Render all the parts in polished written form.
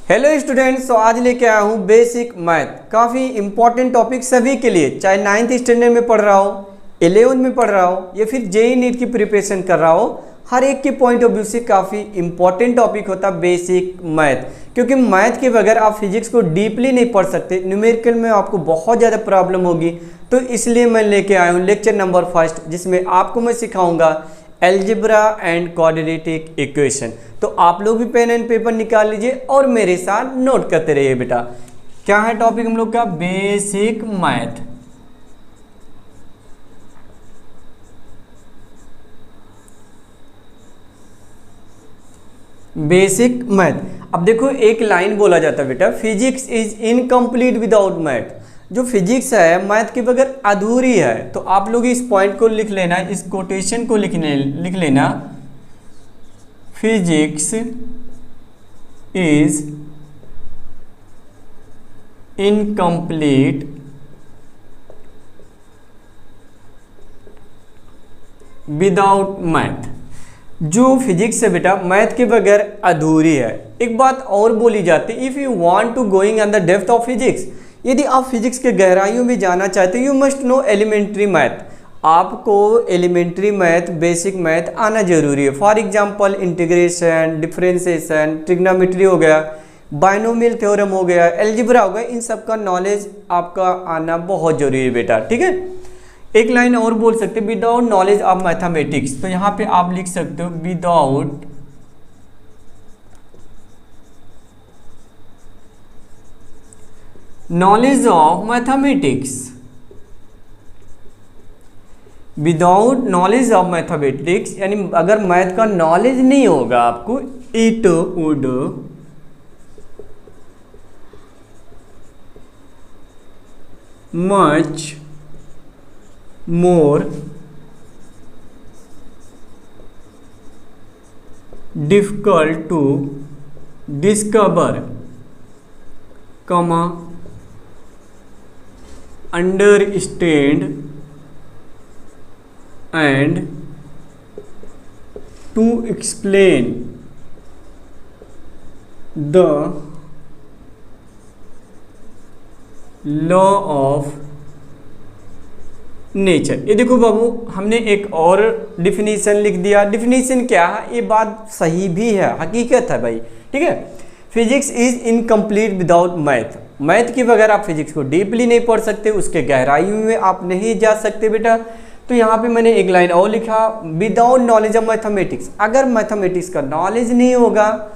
Hello students, तो आज लेके आया हूँ बेसिक मैथ। काफ़ी इंपॉर्टेंट टॉपिक सभी के लिए, चाहे 9th स्टैंडर्ड में पढ़ रहा हो, 11th में पढ़ रहा हो या फिर जेईई नीट की प्रिपरेशन कर रहा हो, हर एक के पॉइंट ऑफ व्यू से काफ़ी इंपॉर्टेंट टॉपिक होता है बेसिक मैथ। क्योंकि मैथ के बगैर आप फिजिक्स को डीपली नहीं पढ़ सकते, न्यूमेरिकल में आपको बहुत ज़्यादा प्रॉब्लम होगी। तो इसलिए मैं लेके आया हूँ लेक्चर नंबर 1, जिसमें आपको मैं सिखाऊंगा एलजेब्रा एंड क्वाड्रेटिक इक्वेशन। तो आप लोग भी पेन एंड पेपर निकाल लीजिए और मेरे साथ नोट करते रहिए बेटा। क्या है टॉपिक हम लोग का? Basic math. Basic math. अब देखो, एक लाइन बोला जाता है बेटा, physics is incomplete without math. जो फिजिक्स है मैथ के बगैर अधूरी है। तो आप लोग इस पॉइंट को लिख लेना, इस कोटेशन को लिख लेना, physics is incomplete without math. जो फिजिक्स है बेटा मैथ के बगैर अधूरी है। एक बात और बोली जाती है, if you want to going on the depth of physics, यदि आप फिजिक्स के गहराइयों में जाना चाहते हो, you must know elementary math. आपको एलिमेंट्री मैथ, बेसिक मैथ आना जरूरी है। For example integration, differentiation, trigonometry हो गया, बाइनोमियल थ्योरम हो गया, एलजेब्रा हो गया, इन सब का नॉलेज आपका आना बहुत जरूरी है बेटा। ठीक है, एक लाइन और बोल सकते हैं, विदाउट नॉलेज ऑफ मैथमेटिक्स। तो यहाँ पे आप लिख सकते हो without knowledge of mathematics. Without knowledge of mathematics यानी अगर मैथ का नॉलेज नहीं होगा आपको, it would much more difficult to discover, understand and to explain the law of nature. ये देखो बाबू, हमने एक और डिफिनीशन लिख दिया। डिफिनीशन क्या है? ये बात सही भी है, हकीकत है भाई। ठीक है, physics is incomplete without math. Math के बगैर आप फिजिक्स को डीपली नहीं पढ़ सकते, उसके गहराइयों में आप नहीं जा सकते बेटा। तो यहाँ पे मैंने एक लाइन और लिखा, विदाउट नॉलेज ऑफ मैथमेटिक्स। अगर मैथमेटिक्स का नॉलेज नहीं होगा,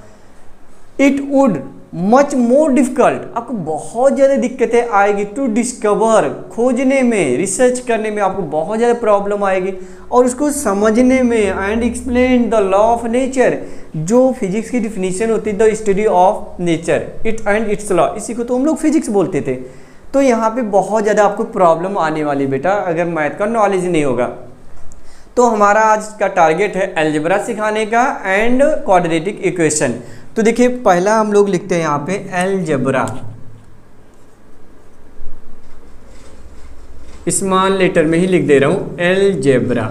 it would much more difficult, आपको बहुत ज़्यादा दिक्कतें आएगी टू डिस्कवर, खोजने में, रिसर्च करने में आपको बहुत ज़्यादा प्रॉब्लम आएगी, और उसको समझने में, and explain the law of nature. जो फिजिक्स की डिफिनीशन होती है, the study of nature it and it's law, इसी को तो हम लोग फिजिक्स बोलते थे। तो यहाँ पे बहुत ज़्यादा आपको प्रॉब्लम आने वाली बेटा अगर मैथ का नॉलेज नहीं होगा। तो हमारा आज का टारगेट है अलजेब्रा सिखाने का एंड क्वाड्रेटिक इक्वेशन। तो देखिए, पहला हम लोग लिखते हैं यहाँ पे अलजेब्रा, स्मॉल लेटर में ही लिख दे रहा हूँ अलजेब्रा।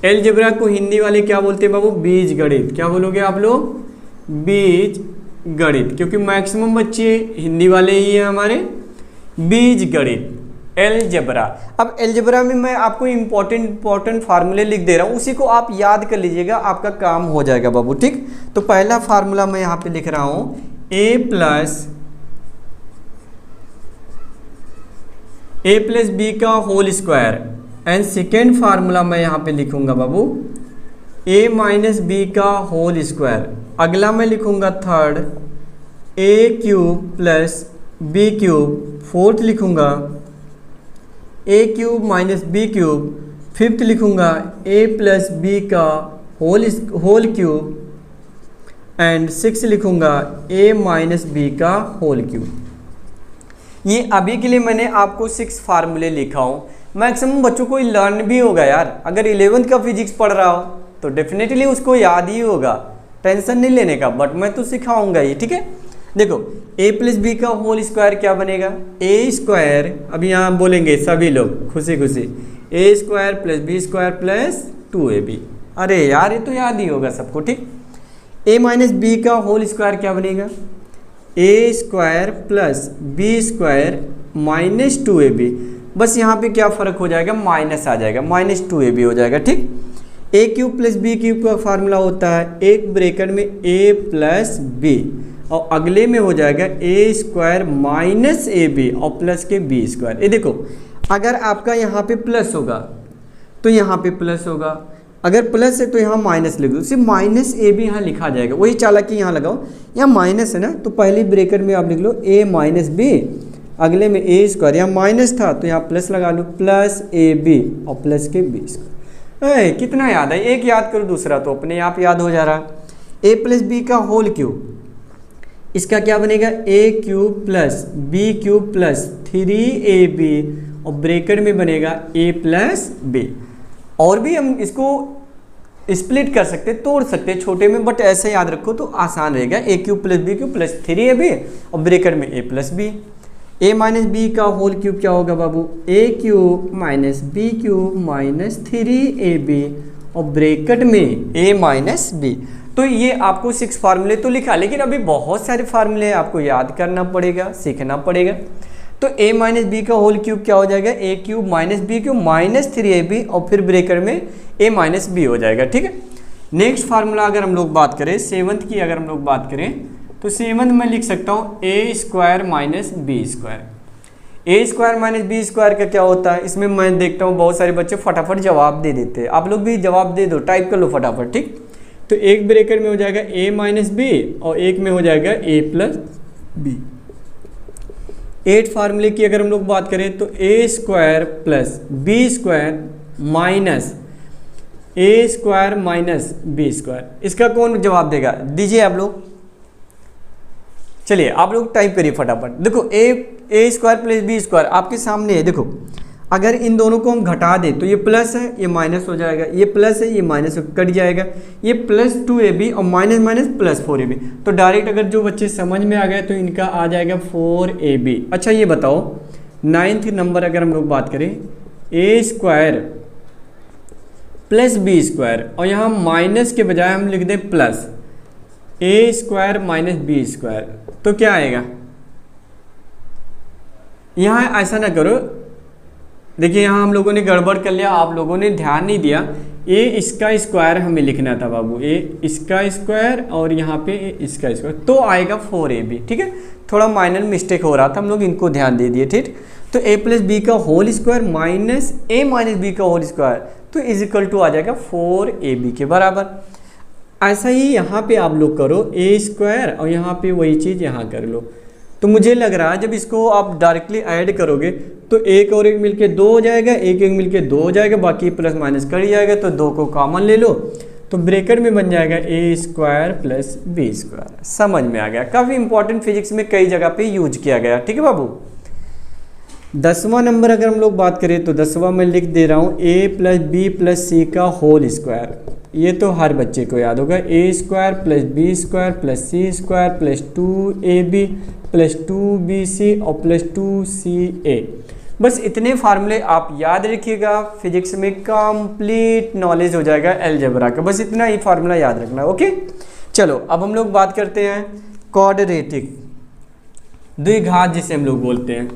अलजेब्रा को हिंदी वाले क्या बोलते हैं बाबू? बीज गणित। क्या बोलोगे आप लोग? बीज गणित, क्योंकि मैक्सिमम बच्चे हिंदी वाले ही हैं हमारे। बीज गणित, अलजेब्रा। अब अलजेब्रा में मैं आपको इंपॉर्टेंट फार्मूले लिख दे रहा हूँ, उसी को आप याद कर लीजिएगा, आपका काम हो जाएगा बाबू। ठीक, तो पहला फार्मूला मैं यहाँ पे लिख रहा हूँ ए प्लस बी का whole square, and second formula मैं यहाँ पे लिखूंगा बाबू ए माइनस बी का होल स्क्वायर। अगला मैं लिखूंगा third A cube plus B cube. Fourth लिखूंगा A cube minus B cube. Fifth लिखूंगा ए प्लस बी का होल क्यूब, एंड सिक्स लिखूंगा ए माइनस बी का होल क्यूब। ये अभी के लिए मैंने आपको 6 फार्मूले लिखा हूँ। मैक्सिमम बच्चों को लर्न भी होगा यार। अगर 11th का फिजिक्स पढ़ रहा हो तो डेफिनेटली उसको याद ही होगा, टेंशन नहीं लेने का। बट मैं तो सिखाऊंगा ही। ठीक है, देखो ए प्लस बी का होल स्क्वायर क्या बनेगा? ए स्क्वायर, अभी यहाँ बोलेंगे सभी लोग खुशी खुशी, A square plus B square plus 2ab। अरे यार ये तो याद ही होगा सबको। ठीक, ए माइनस बी का होल स्क्वायर क्या बनेगा? A square plus B square minus 2ab। बस यहाँ पे क्या फ़र्क हो जाएगा, माइनस आ जाएगा, माइनस 2ab हो जाएगा। ठीक, ए क्यूब प्लस बी क्यूब का फार्मूला होता है एक ब्रैकेट में ए प्लस बी और अगले में हो जाएगा ए स्क्वायर माइनस ए बी और प्लस के बी स्क्वायर। ये देखो, अगर आपका यहाँ पे प्लस होगा तो यहाँ पे प्लस होगा, अगर प्लस है तो यहाँ माइनस लिख दो, सिर्फ माइनस ए बी यहाँ लिखा जाएगा। वही चालाकी यहाँ लगाओ, यहाँ माइनस है ना तो पहली ब्रैकेट में आप लिख लो ए माइनस बी, अगले में ए स्क्वायर, यहाँ माइनस था तो यहाँ प्लस लगा लो, प्लस ए बी और प्लस के बी स्क्वायर। कितना याद है, एक याद करो दूसरा तो अपने आप याद हो जा रहा। ए प्लस बी का होल क्यूब, इसका क्या बनेगा, A cube plus B cube plus 3ab और ब्रैकेट में बनेगा ए प्लस बी। और भी हम इसको स्प्लिट कर सकते, तोड़ सकते छोटे में, बट ऐसे याद रखो तो आसान रहेगा। A cube plus B cube plus 3ab और ब्रैकेट में A plus B. A minus B का होल क्यूब क्या होगा बाबू, A cube minus B cube minus 3ab और ब्रैकेट में ए माइनस बी। तो ये आपको 6 फार्मूले तो लिखा, लेकिन अभी बहुत सारे फार्मूले आपको याद करना पड़ेगा, सीखना पड़ेगा। तो a माइनस बी का होल क्यूब क्या हो जाएगा, A cube minus B cube minus 3ab और फिर ब्रैकेट में a माइनस बी हो जाएगा। ठीक है, नेक्स्ट फार्मूला अगर हम लोग बात करें, 7th की अगर हम लोग बात करें तो 7th में लिख सकता हूँ ए स्क्वायर माइनस बी स्क्वायर। ए स्क्वायर माइनस बी स्क्वायर का क्या होता है, इसमें मैं देखता हूँ बहुत सारे बच्चे फटाफट जवाब दे देते हैं। आप लोग भी जवाब दे दो, टाइप कर लो फटाफट। ठीक, तो एक ब्रैकेट में हो जाएगा a माइनस बी और एक में हो जाएगा a प्लस बी। 8 फार्मूले की अगर हम लोग बात करें तो a square plus B square minus a square minus B square. इसका कौन जवाब देगा, दीजिए आप लोग, चलिए आप लोग टाइप करिए फटाफट। देखो a square plus B square आपके सामने है। देखो, अगर इन दोनों को हम घटा दें तो ये प्लस है, ये माइनस हो जाएगा, ये प्लस है, ये माइनस कट जाएगा, ये प्लस 2ab और माइनस माइनस प्लस 4ab। तो डायरेक्ट अगर जो बच्चे समझ में आ गए तो इनका आ जाएगा 4ab। अच्छा ये बताओ 9th नंबर अगर हम लोग बात करें, ए स्क्वायर प्लस बी स्क्वायर और यहाँ माइनस के बजाय हम लिख दें प्लस ए स्क्वायर माइनस बी स्क्वायर, तो क्या आएगा। यहाँ ऐसा ना करो, देखिए यहाँ हम लोगों ने गड़बड़ कर लिया, आप लोगों ने ध्यान नहीं दिया। ए इसका स्क्वायर हमें लिखना था बाबू, ए इसका स्क्वायर और यहाँ पे ए इसका स्क्वायर, तो आएगा 4ab। ठीक है, थोड़ा माइनर मिस्टेक हो रहा था, हम लोग इनको ध्यान दे दिए। ठीक, तो ए प्लस बी का होल स्क्वायर माइनस ए माइनस बी का होल स्क्वायर, तो इज इक्वल टू आ जाएगा 4ab के बराबर। ऐसा ही यहाँ पे आप लोग करो, ए स्क्वायर और यहाँ पे वही चीज़ यहाँ कर लो। तो मुझे लग रहा है जब इसको आप डायरेक्टली ऐड करोगे तो एक और एक मिलके 2 हो जाएगा, एक एक मिलके 2 हो जाएगा, बाकी प्लस माइनस कर जाएगा, तो 2 को कॉमन ले लो तो ब्रैकेट में बन जाएगा ए स्क्वायर प्लस बी स्क्वायर। समझ में आ गया, काफ़ी इंपॉर्टेंट फिजिक्स में कई जगह पे यूज किया गया। ठीक है बाबू, 10वां नंबर अगर हम लोग बात करें तो 10वां मैं लिख दे रहा हूँ ए प्लस बी प्लस सी का होल स्क्वायर। ये तो हर बच्चे को याद होगा, A square plus B square plus C square plus 2ab plus 2bc और प्लस 2ca। बस इतने फार्मूले आप याद रखिएगा, फिजिक्स में कंप्लीट नॉलेज हो जाएगा अलजेब्रा का। बस इतना ही फार्मूला याद रखना। ओके, चलो अब हम लोग बात करते हैं क्वाड्रेटिक द्विघात, जिसे हम लोग बोलते हैं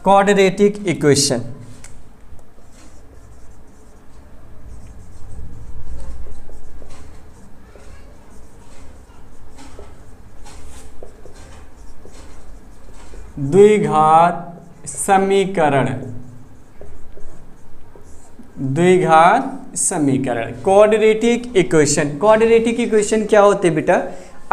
क्वाड्रेटिक इक्वेशन। द्विघात समीकरण, द्विघात समीकरण क्वाड्रेटिक इक्वेशन। क्वाड्रेटिक इक्वेशन क्या होते हैं बेटा,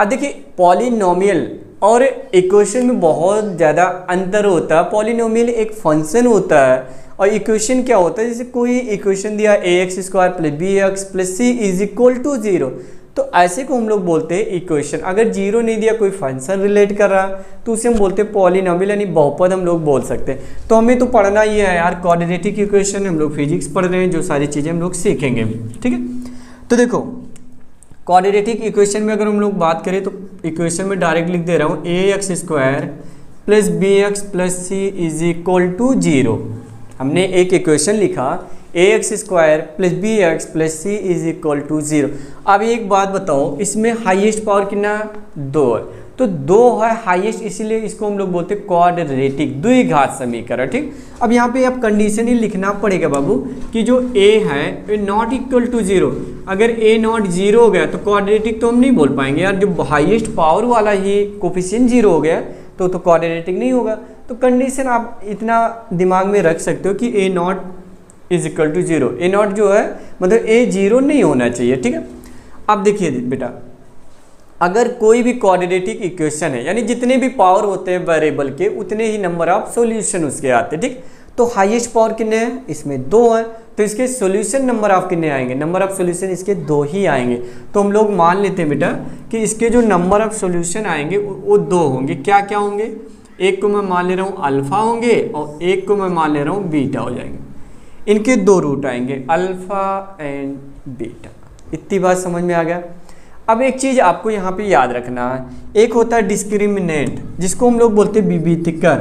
देखिए पॉलिनोमियल और इक्वेशन में बहुत ज़्यादा अंतर होता है। पॉलिनोमियल एक फंक्शन होता है और इक्वेशन क्या होता है, जैसे कोई इक्वेशन दिया ax square plus b x plus c is equal to 0, तो ऐसे को हम लोग बोलते हैं इक्वेशन। अगर 0 नहीं दिया, कोई फंक्शन रिलेट कर रहा तो उसे हम बोलते हैं पॉलिनोमियल, यानी बहुपद हम लोग बोल सकते हैं। तो हमें तो पढ़ना ही है यार क्वाड्रेटिक इक्वेशन, हम लोग फिजिक्स पढ़ रहे हैं, जो सारी चीज़ें हम लोग सीखेंगे। ठीक है, तो देखो क्वाड्रेटिक इक्वेशन में अगर हम लोग बात करें तो इक्वेशन में डायरेक्ट लिख दे रहा हूँ ax square plus b x plus c is equal to 0। हमने एक इक्वेशन लिखा ax square plus b x plus c is equal to 0। अब एक बात बताओ, इसमें हाईएस्ट पावर कितना 2 है, तो 2 है हाईएस्ट, इसीलिए इसको हम लोग बोलते हैं क्वाड्रेटिक द्विघात समीकरण। ठीक, अब यहाँ पे आप कंडीशन ही लिखना पड़ेगा बाबू कि जो a है ये नॉट इक्वल टू 0। अगर a नॉट 0 हो गया तो क्वाड्रेटिक तो हम नहीं बोल पाएंगे यार, जो हाईएस्ट पावर वाला ही कोफिशिएंट 0 हो गया तो क्वाड्रेटिक नहीं होगा। तो कंडीशन आप इतना दिमाग में रख सकते हो कि a naught is equal to 0। a naught जो है मतलब a 0 नहीं होना चाहिए। ठीक है, अब देखिए बेटा, अगर कोई भी क्वाड्रेटिक इक्वेशन है यानी जितने भी पावर होते हैं वेरिएबल के उतने ही नंबर ऑफ सॉल्यूशन उसके आते हैं। ठीक, तो हाईएस्ट पावर कितने हैं, इसमें 2 है, तो इसके सॉल्यूशन नंबर ऑफ कितने आएंगे, नंबर ऑफ सॉल्यूशन इसके 2 ही आएंगे। तो हम लोग मान लेते हैं बेटा कि इसके जो नंबर ऑफ सॉल्यूशन आएंगे वो 2 होंगे। क्या क्या होंगे, एक को मैं मान ले रहा हूँ अल्फा होंगे और एक को मैं मान ले रहा हूँ बीटा हो जाएंगे। इनके 2 रूट आएंगे, अल्फा एंड बीटा। इतनी बात समझ में आ गया। अब एक चीज़ आपको यहाँ पे याद रखना है, एक होता है डिस्क्रिमिनेंट जिसको हम लोग बोलते हैं विविधकर।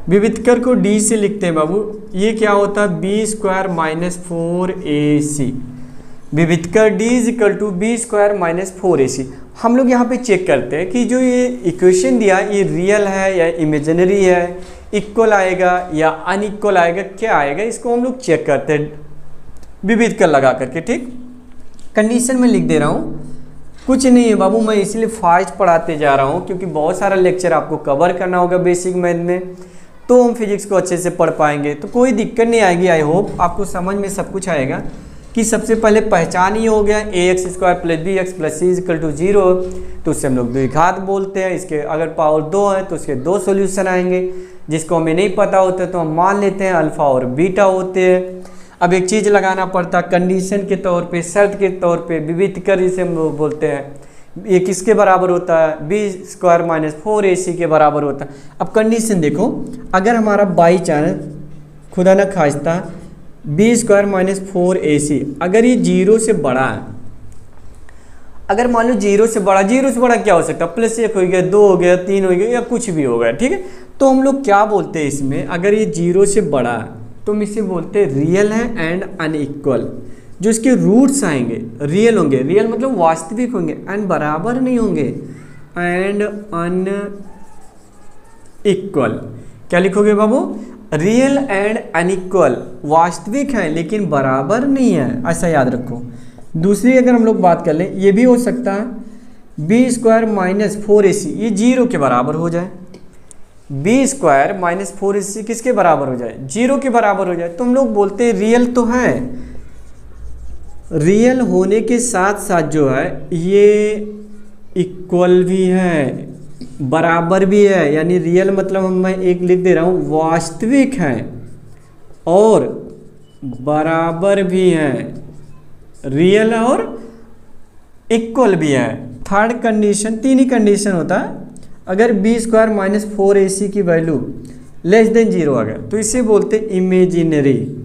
विविधकर को डी से लिखते हैं बाबू, ये क्या होता है b² माइनस 4ac। विविधकर d is equal to b² - 4ac। हम लोग यहाँ पे चेक करते हैं कि जो ये इक्वेशन दिया ये रियल है या इमेजिनरी है, इक्वल आएगा या अनइक्वल आएगा, क्या आएगा, इसको हम लोग चेक करते हैं विविधकर लगा करके। ठीक, कंडीशन में लिख दे रहा हूँ, कुछ नहीं है बाबू, मैं इसलिए फास्ट पढ़ाते जा रहा हूँ क्योंकि बहुत सारा लेक्चर आपको कवर करना होगा बेसिक मैथ में, तो हम फिजिक्स को अच्छे से पढ़ पाएंगे, तो कोई दिक्कत नहीं आएगी। आई होप आपको समझ में सब कुछ आएगा कि सबसे पहले पहचान ही हो गया ax² + bx + c = 0, तो उससे हम लोग द्विघात बोलते हैं। इसके अगर पावर 2 है तो उसके 2 सॉल्यूशन आएंगे, जिसको हमें नहीं पता होता तो हम मान लेते हैं अल्फा और बीटा होते हैं। अब एक चीज़ लगाना पड़ता कंडीशन के तौर पे, शर्त के तौर पे, विविधकर जिसे हम लोग बोलते हैं, ये किसके बराबर होता है, b² - 4ac के बराबर होता है। अब कंडीशन देखो, अगर हमारा बाई चांस खुदा न खास्ता b² - 4ac अगर ये 0 से बड़ा है, अगर मान लो 0 से बड़ा क्या हो सकता है, +1 हो गया, 2 हो गया, 3 हो गया या कुछ भी हो गया। ठीक है, तो हम लोग क्या बोलते हैं इसमें, अगर ये 0 से बड़ा है तो हम इसे बोलते हैं रियल है एंड अनइक्वल। जो इसके रूट्स आएंगे रियल होंगे, रियल मतलब वास्तविक होंगे, एंड बराबर नहीं होंगे, एंड अनइक्वल। क्या लिखोगे बाबू, रियल एंड अनइक्वल, वास्तविक है लेकिन बराबर नहीं है, ऐसा याद रखो। दूसरी अगर हम लोग बात कर लें, ये भी हो सकता है b² - 4ac ये 0 के बराबर हो जाए, b² - 4ac किसके बराबर हो जाए, 0 के बराबर हो जाए, तो हम लोग बोलते हैं रियल तो है, रियल होने के साथ साथ जो है ये इक्वल भी है, बराबर भी है। यानी रियल मतलब मैं एक लिख दे रहा हूँ, वास्तविक है और बराबर भी है, रियल और इक्वल भी है। थर्ड कंडीशन, 3 ही कंडीशन होता है, अगर b² - 4ac की वैल्यू <0 आ गया तो इसे बोलते इमेजिनरी,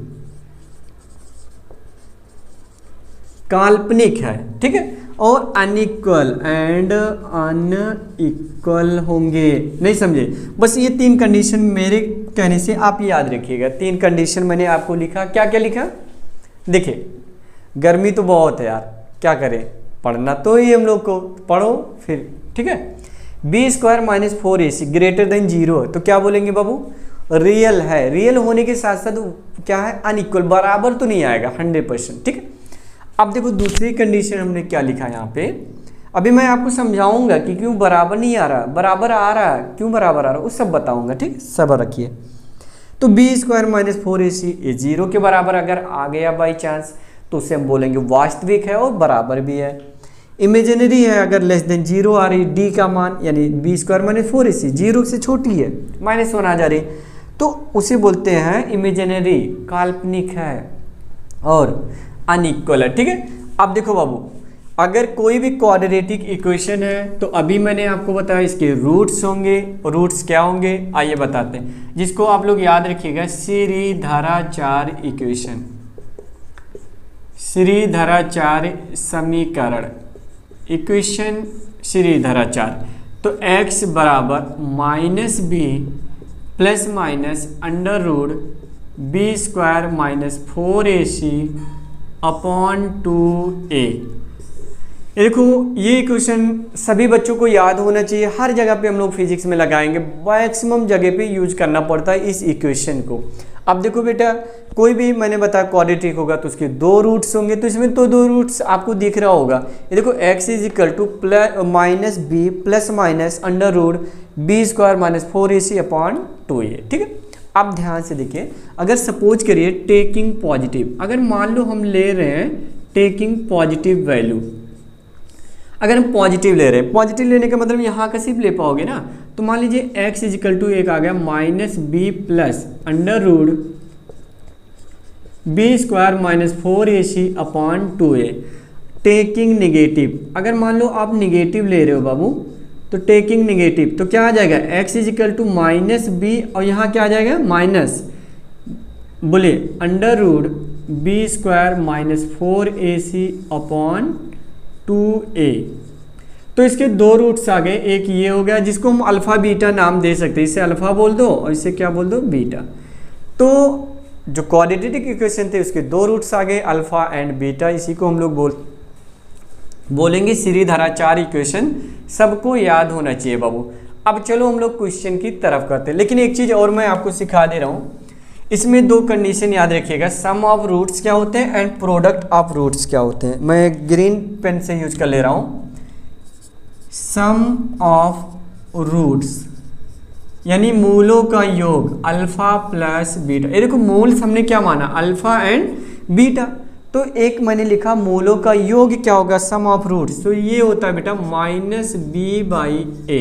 काल्पनिक है। ठीक है, और अनइक्वल एंड अनइक्वल होंगे। नहीं समझे, बस ये 3 कंडीशन मेरे कहने से आप याद रखिएगा। 3 कंडीशन मैंने आपको लिखा, क्या क्या लिखा, देखिए गर्मी तो बहुत है यार, क्या करें, पढ़ना तो ही हम लोग को, पढ़ो फिर। ठीक है, b² - 4ac > 0 है तो क्या बोलेंगे बाबू, रियल है, रियल होने के साथ साथ क्या है, अनइक्वल, बराबर तो नहीं आएगा 100%। ठीक है, अब देखो दूसरी कंडीशन हमने क्या लिखा है यहाँ पे, अभी मैं आपको समझाऊंगा कि क्यों बराबर नहीं आ रहा, बराबर आ रहा है, क्यों बराबर आ रहा है वो सब बताऊंगा। ठीक, सब्र रखिए। तो b² - 4ac ये 0 के बराबर अगर आ गया बाई चांस तो उसे हम बोलेंगे वास्तविक है और बराबर भी है। इमेजिनरी है, अगर <0 आ रही, d का मान यानी b² - 4ac 0 से छोटी है, -1 आ जा रही, तो उसे बोलते हैं इमेजिनरी, काल्पनिक है और अनइक्वल है। ठीक है, अब देखो बाबू, अगर कोई भी क्वाड्रेटिक इक्वेशन है तो अभी मैंने आपको बताया इसके रूट्स होंगे, रूट्स क्या होंगे आइए बताते हैं, जिसको आप लोग याद रखिएगा श्रीधराचार्य इक्वेशन, श्रीधराचार्य समीकरण, इक्वेशन श्रीधराचार्य। तो x बराबर -b ± (b² - 4ac) upon 2a। ये देखो ये क्वेश्चन सभी बच्चों को याद होना चाहिए, हर जगह पे हम लोग फिजिक्स में लगाएंगे, मैक्सिमम जगह पे यूज करना पड़ता है इस इक्वेशन को। अब देखो बेटा कोई भी मैंने बताया क्वाड्रेटिक होगा तो उसके दो रूट्स होंगे, तो इसमें तो दो रूट्स आपको दिख रहा होगा। ये देखो x is equal to minus b plus minus under root b square minus 4ac upon 2a, ठीक है। अब ध्यान से देखिए, अगर सपोज करिए टेकिंग पॉजिटिव, अगर मान लो हम ले रहे हैं टेकिंग पॉजिटिव वैल्यू, अगर हम पॉजिटिव ले रहे हैं, पॉजिटिव लेने का मतलब यहाँ का सिर्फ ले पाओगे ना, तो मान लीजिए x इज इक्वल टू एक आ गया minus b plus under root b square minus 4ac upon 2a। Taking negative, अगर मान लो आप निगेटिव ले रहे हो बाबू, तो टेकिंग निगेटिव तो क्या आ जाएगा x is equal to minus b, और यहाँ क्या आ जाएगा माइनस बोले under root b square minus 4ac upon 2a। तो इसके दो रूट्स आ गए, एक ये हो गया जिसको हम अल्फा बीटा नाम दे सकते हैं, इसे अल्फा बोल दो और इसे क्या बोल दो बीटा। तो जो क्वाड्रेटिक इक्वेशन थे उसके दो रूट्स आ गए अल्फा एंड बीटा, इसी को हम लोग बोलेंगे श्रीधराचार्य इक्वेशन, सबको याद होना चाहिए बाबू। अब चलो हम लोग क्वेश्चन की तरफ करते हैं, लेकिन एक चीज़ और मैं आपको सिखा दे रहा हूँ, इसमें दो कंडीशन याद रखिएगा, सम ऑफ रूट्स क्या होते हैं एंड प्रोडक्ट ऑफ रूट्स क्या होते हैं। मैं ग्रीन पेन से यूज कर ले रहा हूँ। सम ऑफ रूट्स यानी मूलों का योग अल्फा प्लस बीटा। ये देखो मूल्स हमने क्या माना अल्फा एंड बीटा, तो एक मैंने लिखा मूलों का योग क्या होगा सम ऑफ रूट्स, तो ये होता है बेटा माइनस बी बाई ए।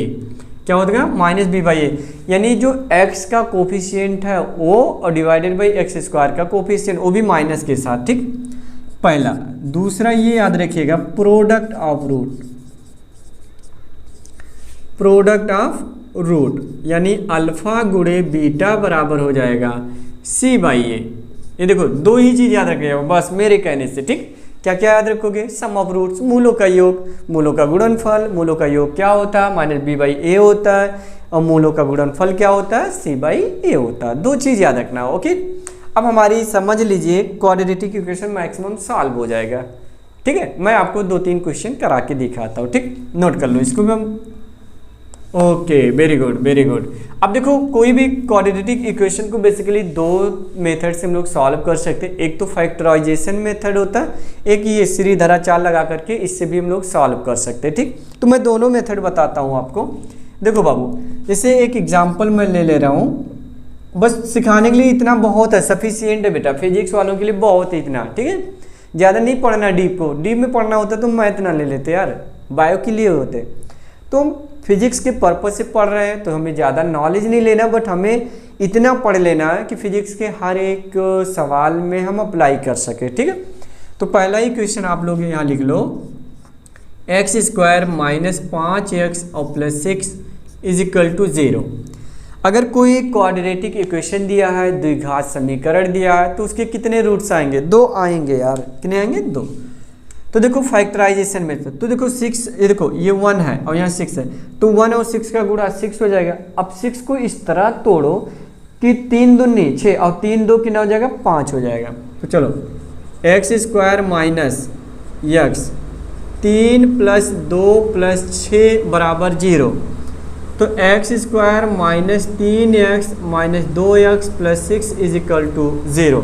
क्या होगा माइनस बी बाई ए, यानी जो x का कोफिशिएंट है वो और डिवाइडेड बाई एक्स स्क्वायर का कोफिशिएंट वो भी माइनस के साथ, ठीक। पहला, दूसरा ये याद रखिएगा product of root, product of root यानी अल्फा गुणे बीटा बराबर हो जाएगा c बाई ए। ये देखो दो ही चीज याद रखिएगा बस मेरे कहने से, ठीक। क्या क्या याद रखोगे सम ऑफ रूट्स मूलों का योग, मूलों का गुणनफल, मूलों का योग क्या होता है माइनस बी बाई ए होता है, और मूलों का गुणनफल क्या होता है सी बाई ए होता है। दो चीज़ याद रखना, ओके। अब हमारी समझ लीजिए क्वाड्रेटिक इक्वेशन मैक्सिमम सॉल्व हो जाएगा, ठीक है। मैं आपको दो तीन क्वेश्चन करा के दिखाता हूँ, ठीक, नोट कर लो इसको भी हम। Okay very good very good. अब देखो कोई भी क्वाड्रेटिक इक्वेशन को बेसिकली दो मेथड से हम लोग सॉल्व कर सकते हैं, एक तो फैक्टराइजेशन मेथड होता है, एक ये श्रीधराचार्य लगा करके इससे भी हम लोग सॉल्व कर सकते हैं, ठीक। तो मैं दोनों मेथड बताता हूँ आपको। देखो बाबू जैसे एक एग्जाम्पल मैं ले रहा हूँ, बस सिखाने के लिए इतना बहुत है, सफिशियंट है बेटा, फिजिक्स वालों के लिए बहुत है इतना, ठीक है। ज़्यादा नहीं पढ़ना डीप को, डीप में पढ़ना होता तो मैथ ना ले लेते यार, बायो के लिए होते। तो हम फिजिक्स के पर्पज से पढ़ रहे हैं तो हमें ज़्यादा नॉलेज नहीं लेना, बट हमें इतना पढ़ लेना है कि फिजिक्स के हर एक सवाल में हम अप्लाई कर सके, ठीक है। तो पहला ही क्वेश्चन आप लोग यहाँ लिख लो, एक्स स्क्वायर माइनस 5x और प्लस 6 इज इक्वल टू 0। अगर कोई क्वाड्रेटिक इक्वेशन दिया है, द्विघात समीकरण दिया है, तो उसके कितने रूट्स आएंगे? दो आएंगे यार, कितने आएंगे? दो। तो देखो फैक्टराइजेशन में तो देखो 6, ये देखो ये 1 है और यहाँ 6 है, तो 1 और 6 का गुणा 6 हो जाएगा। अब 6 को इस तरह तोड़ो कि 3 दूनी 6 और 3 2 कितना हो जाएगा? 5 हो जाएगा। तो चलो x square minus x 3 plus 2 plus 6 बराबर 0। तो x square minus 3x minus 2x plus 6 is equal to 0।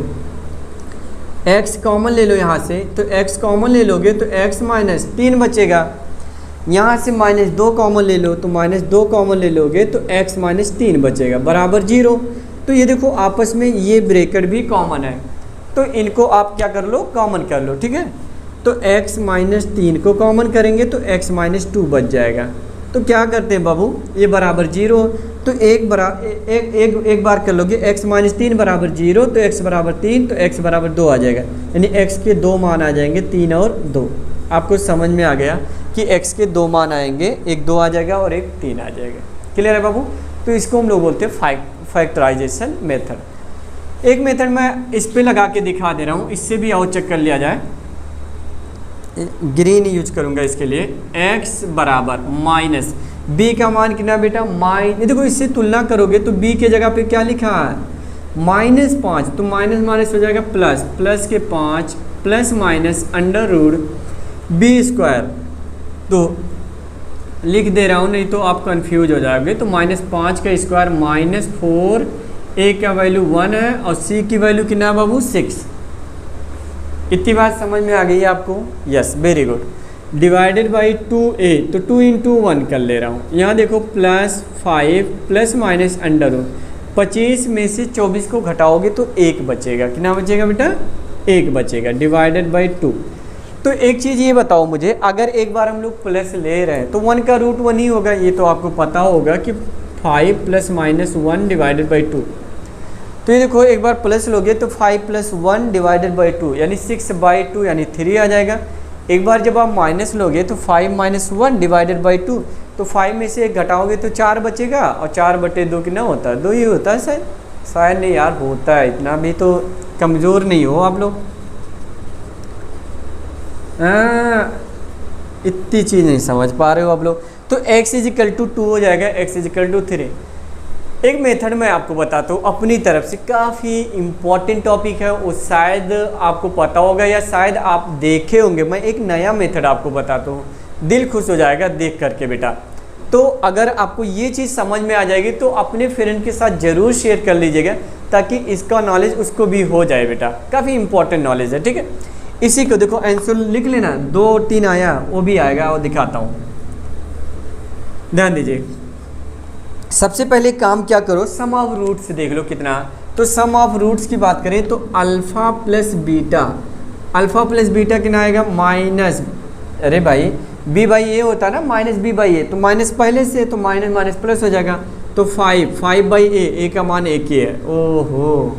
x common ले लो यहाँ से, तो x कॉमन ले लोगे तो x माइनस 3 बचेगा। यहाँ से माइनस 2 कॉमन ले लो तो माइनस 2 कॉमन ले लोगे तो x माइनस 3 बचेगा बराबर 0। तो ये देखो आपस में ये ब्रैकेट भी कॉमन है, तो इनको आप क्या कर लो? कॉमन कर लो, ठीक है। तो x माइनस 3 को कॉमन करेंगे तो x माइनस 2 बच जाएगा। तो क्या करते हैं बाबू, ये बराबर 0, तो एक बार कर लोगे x माइनस 3 बराबर 0, तो x बराबर 3, तो x बराबर 2 आ जाएगा, यानी x के 2 मान आ जाएंगे 3 और 2। आपको समझ में आ गया कि x के 2 मान आएंगे, एक 2 आ जाएगा और एक 3 आ जाएगा। क्लियर है बाबू? तो इसको हम लोग बोलते हैं फैक्टराइजेशन मेथड। एक मेथड मैं इस पर लगा के दिखा दे रहा हूँ, इससे भी और चेक कर लिया जाए। ग्रीन यूज करूंगा इसके लिए। x बराबर माइनस b का मान कितना बेटा? देखो इससे तुलना करोगे तो b के जगह पे क्या लिखा है? -5, तो माइनस माइनस हो जाएगा प्लस, प्लस के 5 plus minus under root b square तो लिख दे रहा हूँ, नहीं तो आप कंफ्यूज हो जाओगे। तो -5 का स्क्वायर -4, ए का वैल्यू 1 है और सी की वैल्यू कितना है बाबू 6। इतनी बात समझ में आ गई है आपको? Yes, very good. Divided by 2a, तो 2 × 1 कर ले रहा हूँ। यहाँ देखो +5 ± अंडर 25 में से 24 को घटाओगे तो 1 बचेगा। कितना बचेगा बेटा? 1 बचेगा, डिवाइडेड बाई 2। तो एक चीज़ ये बताओ मुझे, अगर एक बार हम लोग प्लस ले रहे हैं तो 1 का रूट 1 ही होगा। ये तो आपको पता होगा कि 5 ± 1 डिवाइडेड बाई 2। तो ये देखो एक बार प्लस लोगे तो 5 + 1 डिवाइडेड बाई 2 यानी 6/2 यानी 3 आ जाएगा। एक बार जब आप माइनस लोगे तो 5 - 1 डिवाइडेड बाई 2, तो 5 में से 1 घटाओगे तो 4 बचेगा और 4/2 कितना होता है? 2 ही होता है शायद। शायद नहीं यार, होता है। इतना भी तो कमज़ोर नहीं हो आप लोग। इतनी चीज़ नहीं समझ पा रहे हो आप लोग। तो x = 2 हो जाएगा, x = 3। एक मेथड मैं आपको बताता हूँ अपनी तरफ से, काफ़ी इम्पॉर्टेंट टॉपिक है, वो शायद आपको पता होगा या शायद आप देखे होंगे। मैं एक नया मेथड आपको बताता हूँ, दिल खुश हो जाएगा देख करके बेटा। तो अगर आपको ये चीज़ समझ में आ जाएगी तो अपने फ्रेंड के साथ ज़रूर शेयर कर लीजिएगा, ताकि इसका नॉलेज उसको भी हो जाए बेटा। काफ़ी इंपॉर्टेंट नॉलेज है, ठीक है। इसी को देखो आंसर लिख लेना, 2 और 3 आया, वो भी आएगा, वो दिखाता हूँ, ध्यान दीजिए। सबसे पहले काम क्या करो, सम ऑफ रूट्स देख लो कितना। तो सम ऑफ रूट्स की बात करें तो अल्फ़ा प्लस बीटा कितना आएगा? माइनस, अरे भाई b/a होता है ना, -b/a, तो माइनस पहले से, तो माइनस माइनस प्लस हो जाएगा। तो 5/a, a का मान 1 ही है। ओहो,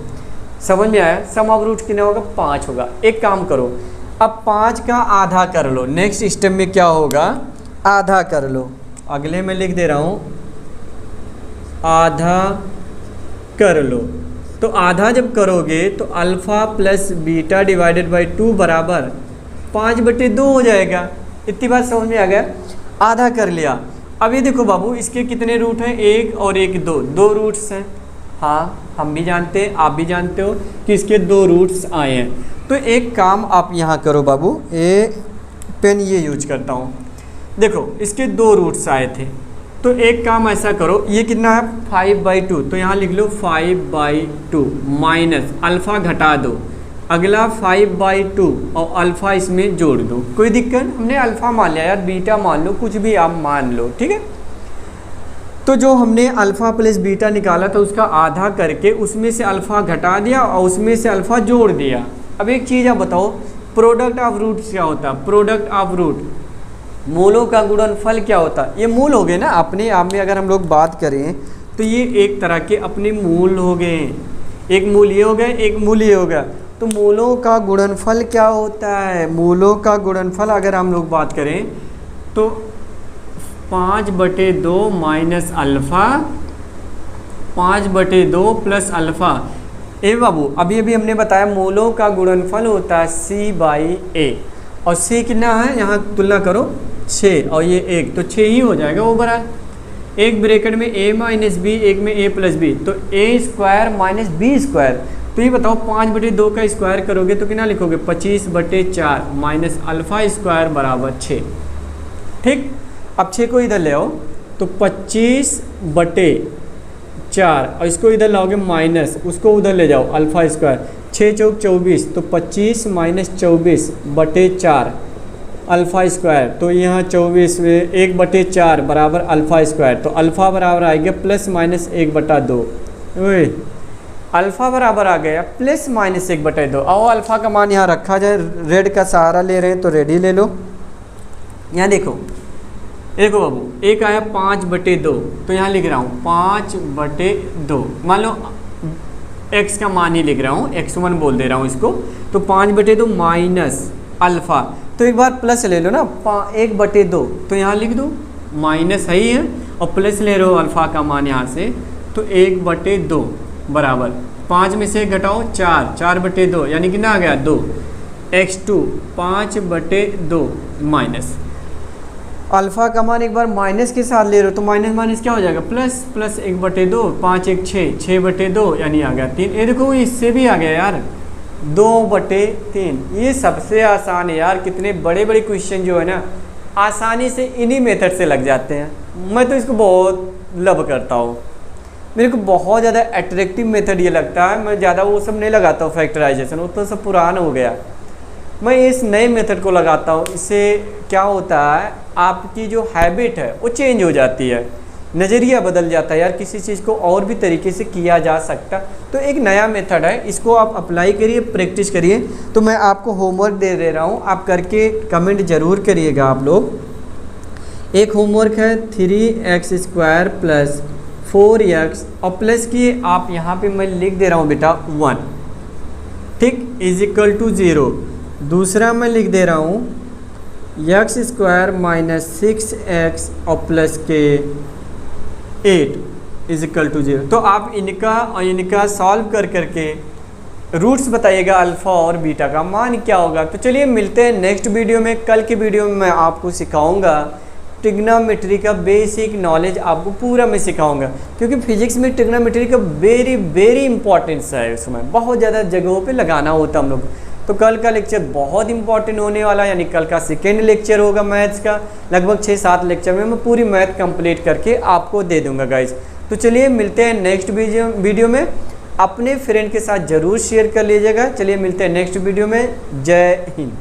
समझ में आया? सम ऑफ रूट कितना होगा? 5 होगा। एक काम करो, अब 5 का आधा कर लो। नेक्स्ट स्टेप में क्या होगा? आधा कर लो। अगले में लिख दे रहा हूँ, आधा कर लो। तो आधा जब करोगे तो alpha plus beta divided by 2 बराबर 5/2 हो जाएगा। इतनी बात समझ में आ गया? आधा कर लिया। अब ये देखो बाबू, इसके कितने रूट हैं? 1 और 1 2 रूट्स हैं। हाँ, हम भी जानते हैं, आप भी जानते हो कि इसके 2 रूट्स आए हैं। तो एक काम आप यहाँ करो बाबू, पेन ये यूज करता हूँ। देखो इसके 2 रूट्स आए थे, तो एक काम ऐसा करो, ये कितना है? 5/2, तो यहाँ लिख लो 5/2 माइनस अल्फ़ा घटा दो, अगला 5/2 और अल्फ़ा इसमें जोड़ दो। कोई दिक्कत? हमने अल्फ़ा मान लिया यार, बीटा मान लो, कुछ भी आप मान लो, ठीक है। तो जो हमने अल्फ़ा प्लस बीटा निकाला था उसका आधा करके उसमें से अल्फ़ा घटा दिया और उसमें से अल्फ़ा जोड़ दिया। अब एक चीज़ आप बताओ, प्रोडक्ट ऑफ रूट क्या होता है? प्रोडक्ट ऑफ रूट, मूलों का गुणनफल क्या होता है? ये मूल हो गए ना अपने आप में। अगर हम लोग बात करें तो ये एक तरह के अपने मूल हो गए। एक मूल ये हो गए, एक मूल ये हो गया। तो मूलों का गुणनफल क्या होता है? मूलों का गुणनफल अगर हम लोग बात करें तो 5/2 माइनस अल्फ़ा, 5/2 प्लस अल्फ़ा। ए बाबू, अभी अभी हमने बताया मूलों का गुणनफल होता है c/a, और c कितना है? यहाँ तुलना करो, 6 और ये 1, तो 6 ही हो जाएगा ओवरऑल। एक ब्रैकेट में a - b, एक में a + b, तो a² - b²। तो ये बताओ 5/2 का स्क्वायर करोगे तो कितना लिखोगे? 25/4 माइनस अल्फ़ा² बराबर 6। ठीक, अब 6 को इधर ले आओ तो 25/4 और इसको इधर लाओगे माइनस, उसको उधर ले जाओ अल्फ़ा²। 6 × 4 = 24, तो 25 - 24/4 अल्फ़ा²। तो यहाँ 24 में 1/4 बराबर अल्फ़ा²। तो अल्फ़ा बराबर आ गया ±1/2। अल्फ़ा बराबर आ गया ±1/2। और अल्फ़ा का मान यहाँ रखा जाए, रेड का सहारा ले रहे हैं तो रेड ही ले लो। यहाँ देखो बाबू, एक आया 5/2, तो यहाँ लिख रहा हूँ 5/2। मान लो x का मान ही लिख रहा हूँ, x1 बोल दे रहा हूँ इसको। तो 5/2 माइनस अल्फ़ा, तो एक बार प्लस ले लो ना, 1/2, तो यहाँ लिख दो माइनस है ही है, और प्लस ले रहे हो अल्फ़ा का मान यहाँ से, तो 1/2 बराबर 5 में से घटाओ 4, 4/2 यानी कितना आ गया? 2। x2 5/2 माइनस अल्फ़ा का मान एक बार माइनस के साथ ले रहे हो तो माइनस माइनस क्या हो जाएगा? प्लस, प्लस 1/2, 5 1 6, 6/2 यानी आ गया 3। ये देखो इससे भी आ गया यार 2/3। ये सबसे आसान है यार। कितने बड़े बड़े क्वेश्चन जो है ना आसानी से इन्हीं मेथड से लग जाते हैं। मैं तो इसको बहुत लव करता हूँ, मेरे को बहुत ज़्यादा अट्रैक्टिव मेथड ये लगता है। मैं ज़्यादा वो सब नहीं लगाता हूँ फैक्टराइजेशन, वो तो सब पुराना हो गया। मैं इस नए मेथड को लगाता हूँ। इससे क्या होता है, आपकी जो हैबिट है वो चेंज हो जाती है, नज़रिया बदल जाता है यार, किसी चीज़ को और भी तरीके से किया जा सकता। तो एक नया मेथड है, इसको आप अप्लाई करिए, प्रैक्टिस करिए। तो मैं आपको होमवर्क दे रहा हूँ, आप करके कमेंट ज़रूर करिएगा आप लोग। एक होमवर्क है 3x² + 4x और प्लस की आप यहाँ पे मैं लिख दे रहा हूँ बेटा 1, ठीक, = 0। दूसरा मैं लिख दे रहा हूँ x² - 6x और प्लस के 8 = 0। तो आप इनका और इनका सॉल्व कर करके रूट्स बताइएगा अल्फ़ा और बीटा का मान क्या होगा। तो चलिए मिलते हैं नेक्स्ट वीडियो में। कल की वीडियो में मैं आपको सिखाऊंगा ट्रिग्नोमेट्री का बेसिक नॉलेज, आपको पूरा मैं सिखाऊंगा, क्योंकि फिजिक्स में ट्रिग्नोमेट्री का वेरी इंपॉर्टेंस है। उसमें बहुत ज़्यादा जगहों पे लगाना होता हम लोग। तो कल का लेक्चर बहुत इंपॉर्टेंट होने वाला है, यानी कल का सेकेंड लेक्चर होगा मैथ्स का। लगभग 6-7 लेक्चर में मैं पूरी मैथ कंप्लीट करके आपको दे दूंगा गाइज। तो चलिए मिलते हैं नेक्स्ट वीडियो में। अपने फ्रेंड के साथ ज़रूर शेयर कर लीजिएगा। चलिए मिलते हैं नेक्स्ट वीडियो में। जय हिंद।